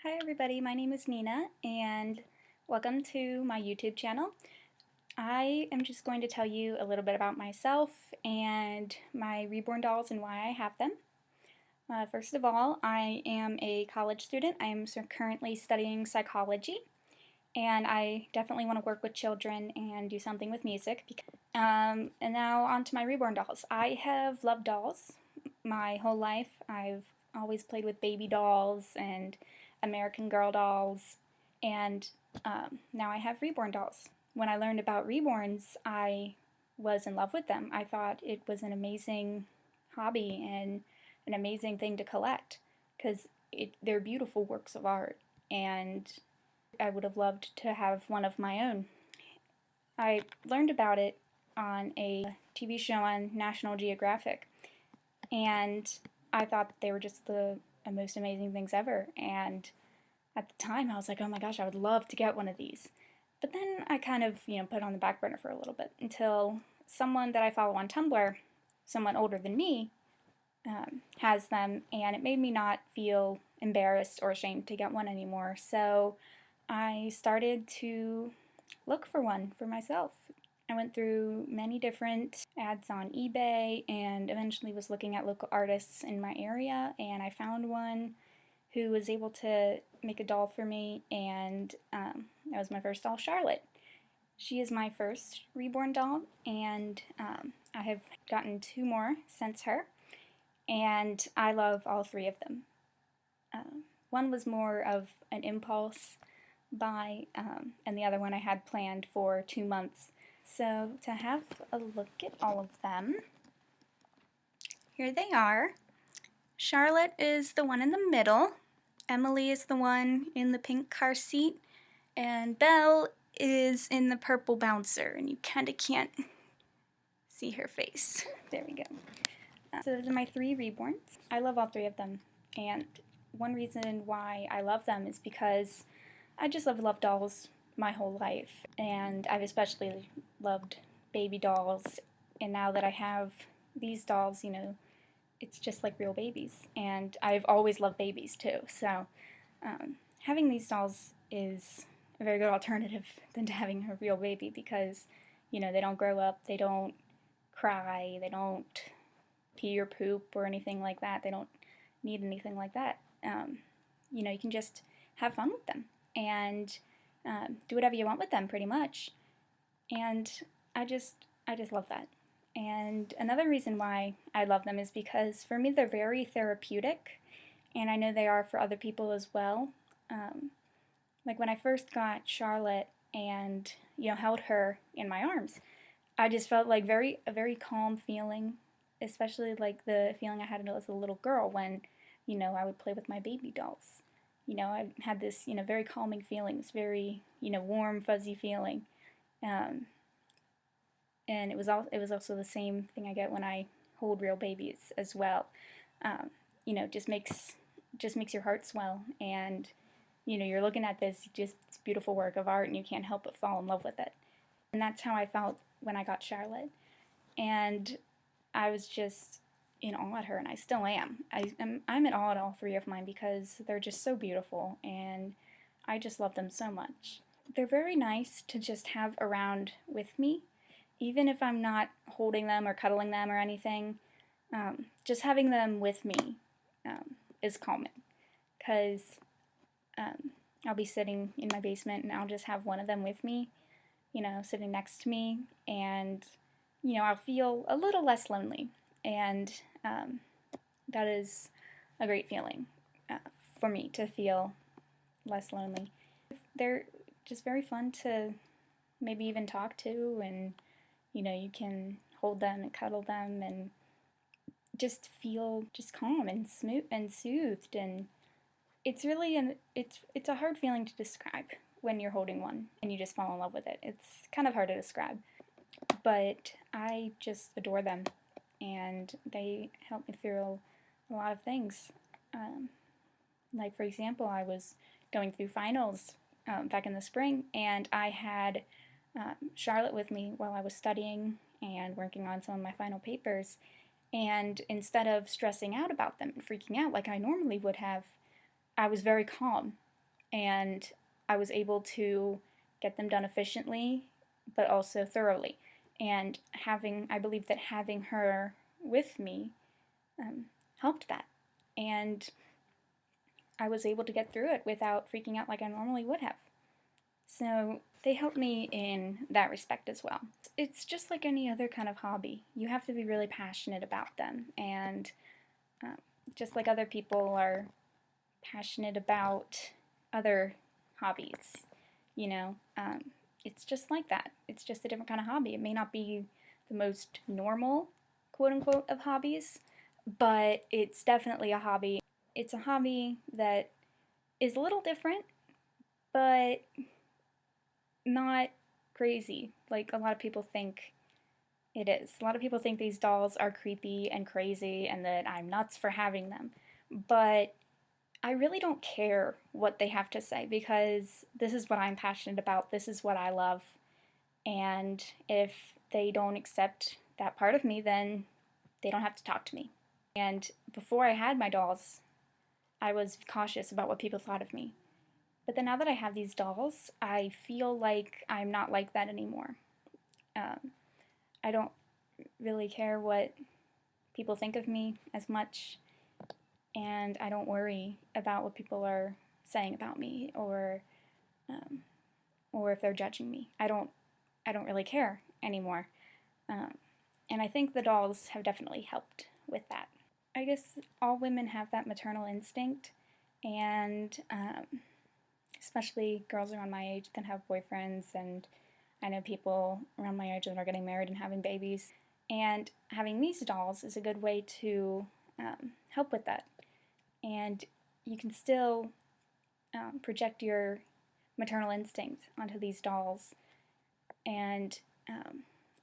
Hi everybody, my name is Nina and welcome to my YouTube channel. I am just going to tell you a little bit about myself and my reborn dolls and why I have them. First of all, I am a college student. I am currently studying psychology and I definitely want to work with children and do something with music. And now on to my reborn dolls. I have loved dolls my whole life. I've always played with baby dolls and American Girl dolls, and now I have reborn dolls. When I learned about reborns, I was in love with them. I thought it was an amazing hobby and an amazing thing to collect because they're beautiful works of art, and I would have loved to have one of my own. I learned about it on a TV show on National Geographic, and I thought they were just the most amazing things ever. And at the time, I was like, oh my gosh, I would love to get one of these. But then I kind of, put it on the back burner for a little bit until someone that I follow on Tumblr, someone older than me, has them, and it made me not feel embarrassed or ashamed to get one anymore. So I started to look for one for myself. I went through many different ads on eBay and eventually was looking at local artists in my area, and I found one who was able to make a doll for me, and that was my first doll, Charlotte. She is my first reborn doll, and I have gotten 2 more since her, and I love all 3 of them. One was more of an impulse buy, and the other one I had planned for 2 months. So to have a look at all of them, here they are. Charlotte is the one in the middle, Emily is the one in the pink car seat, and Belle is in the purple bouncer, and you kind of can't see her face. There we go. So those are my 3 reborns. I love all 3 of them, and one reason why I love them is because I just love dolls my whole life, and I've especially loved baby dolls, and now that I have these dolls, it's just like real babies, and I've always loved babies too, so having these dolls is a very good alternative than to having a real baby because, they don't grow up, they don't cry, they don't pee or poop or anything like that, they don't need anything like that. You can just have fun with them and do whatever you want with them pretty much, and I just love that. And another reason why I love them is because for me they're very therapeutic, and I know they are for other people as well. Like when I first got Charlotte and held her in my arms, I just felt like a very calm feeling, especially like the feeling I had as a little girl when I would play with my baby dolls. I had this very calming feelings, very warm fuzzy feeling. And it was also the same thing I get when I hold real babies as well. Just makes your heart swell, and you're looking at this beautiful work of art, and you can't help but fall in love with it. And that's how I felt when I got Charlotte, and I was just in awe at her, and I still am. I'm in awe at all 3 of mine because they're just so beautiful, and I just love them so much. They're very nice to just have around with me. Even if I'm not holding them or cuddling them or anything, just having them with me is calming, because I'll be sitting in my basement and I'll just have one of them with me, sitting next to me, and I'll feel a little less lonely, and that is a great feeling for me, to feel less lonely. They're just very fun to maybe even talk to, and you can hold them and cuddle them and just feel just calm and smooth and soothed, and it's really it's a hard feeling to describe when you're holding one and you just fall in love with it. It's kind of hard to describe, but I just adore them, and they help me through a lot of things. Like for example, I was going through finals back in the spring, and I had Charlotte with me while I was studying and working on some of my final papers, and instead of stressing out about them and freaking out like I normally would have, I was very calm, and I was able to get them done efficiently, but also thoroughly. And I believe that having her with me helped that. And I was able to get through it without freaking out like I normally would have. So they helped me in that respect as well. It's just like any other kind of hobby. You have to be really passionate about them, and just like other people are passionate about other hobbies, you know, it's just like that. It's just a different kind of hobby. It may not be the most normal, quote unquote, of hobbies, but it's definitely a hobby. It's a hobby that is a little different, but not crazy like a lot of people think it is. A lot of people think these dolls are creepy and crazy and that I'm nuts for having them. But I really don't care what they have to say because this is what I'm passionate about. This is what I love. And if they don't accept that part of me, then they don't have to talk to me. And before I had my dolls, I was cautious about what people thought of me. But then now that I have these dolls, I feel like I'm not like that anymore. I don't really care what people think of me as much, and I don't worry about what people are saying about me or if they're judging me. I don't really care anymore. And I think the dolls have definitely helped with that. I guess all women have that maternal instinct, and especially girls around my age that have boyfriends, and I know people around my age that are getting married and having babies. And having these dolls is a good way to help with that. And you can still project your maternal instinct onto these dolls, and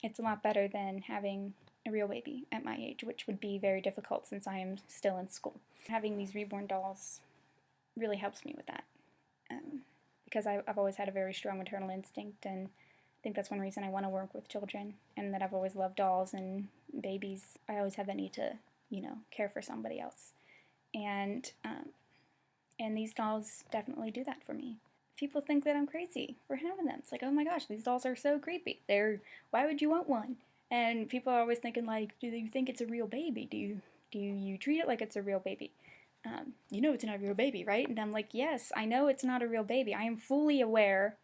it's a lot better than having a real baby at my age, which would be very difficult since I am still in school. Having these reborn dolls really helps me with that, because I've always had a very strong maternal instinct, and I think that's one reason I want to work with children, and that I've always loved dolls and babies. I always have that need to, care for somebody else, and these dolls definitely do that for me. People think that I'm crazy for having them. It's like, oh my gosh, these dolls are so creepy. Why would you want one? And people are always thinking like, do you think it's a real baby? Do you treat it like it's a real baby? You know it's not a real baby, right? And I'm like, yes, I know it's not a real baby. I am fully aware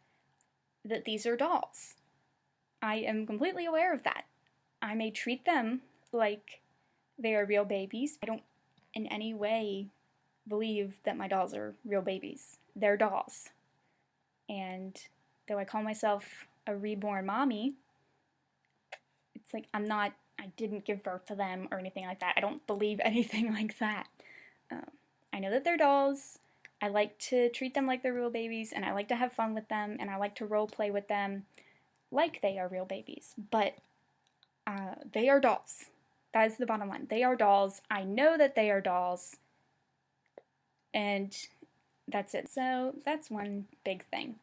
that these are dolls. I am completely aware of that. I may treat them like they are real babies. I don't in any way believe that my dolls are real babies. They're dolls. And though I call myself a reborn mommy, it's like I didn't give birth to them or anything like that. I don't believe anything like that. I know that they're dolls. I like to treat them like they're real babies, and I like to have fun with them, and I like to role play with them like they are real babies. But they are dolls. That is the bottom line. They are dolls. I know that they are dolls. And that's it. So that's one big thing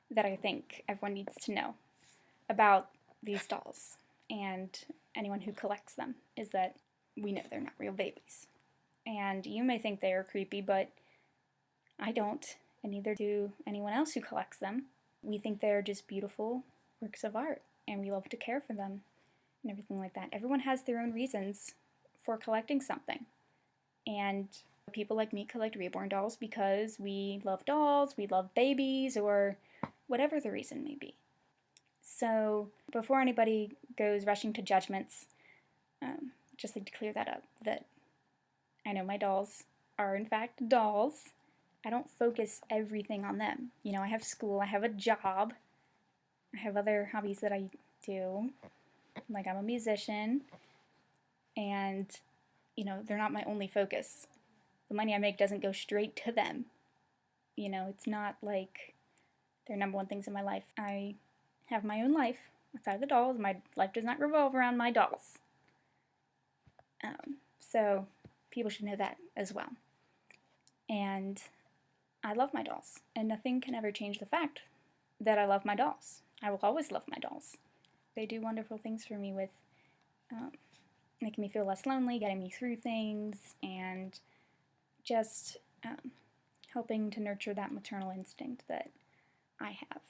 that I think everyone needs to know about these dolls and anyone who collects them, is that we know they're not real babies. And you may think they are creepy, but I don't, and neither do anyone else who collects them. We think they're just beautiful works of art, and we love to care for them and everything like that. Everyone has their own reasons for collecting something. And people like me collect reborn dolls because we love dolls, we love babies, or whatever the reason may be. So before anybody goes rushing to judgments, just like to clear that up, that I know my dolls are in fact dolls. I don't focus everything on them. I have school, I have a job, I have other hobbies that I do, like I'm a musician, and they're not my only focus. The money I make doesn't go straight to them. It's not like they're number one things in my life. I have my own life outside of the dolls. My life does not revolve around my dolls. So people should know that as well. And I love my dolls, and nothing can ever change the fact that I love my dolls. I will always love my dolls. They do wonderful things for me with making me feel less lonely, getting me through things, and just helping to nurture that maternal instinct that I have.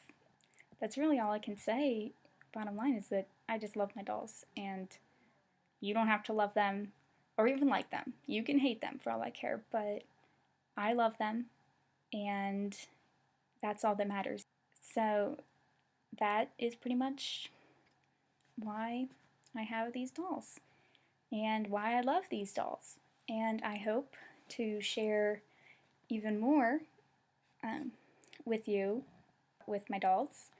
That's really all I can say. Bottom line is that I just love my dolls, and you don't have to love them or even like them. You can hate them for all I care, but I love them, and that's all that matters. So that is pretty much why I have these dolls and why I love these dolls. And I hope to share even more with you with my dolls.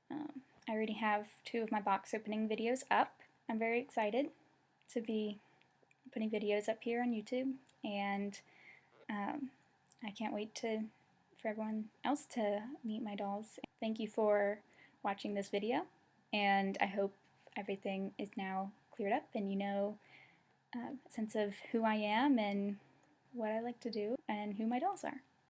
I already have 2 of my box opening videos up. I'm very excited to be putting videos up here on YouTube, and I can't wait for everyone else to meet my dolls. Thank you for watching this video, and I hope everything is now cleared up and you know a sense of who I am and what I like to do and who my dolls are.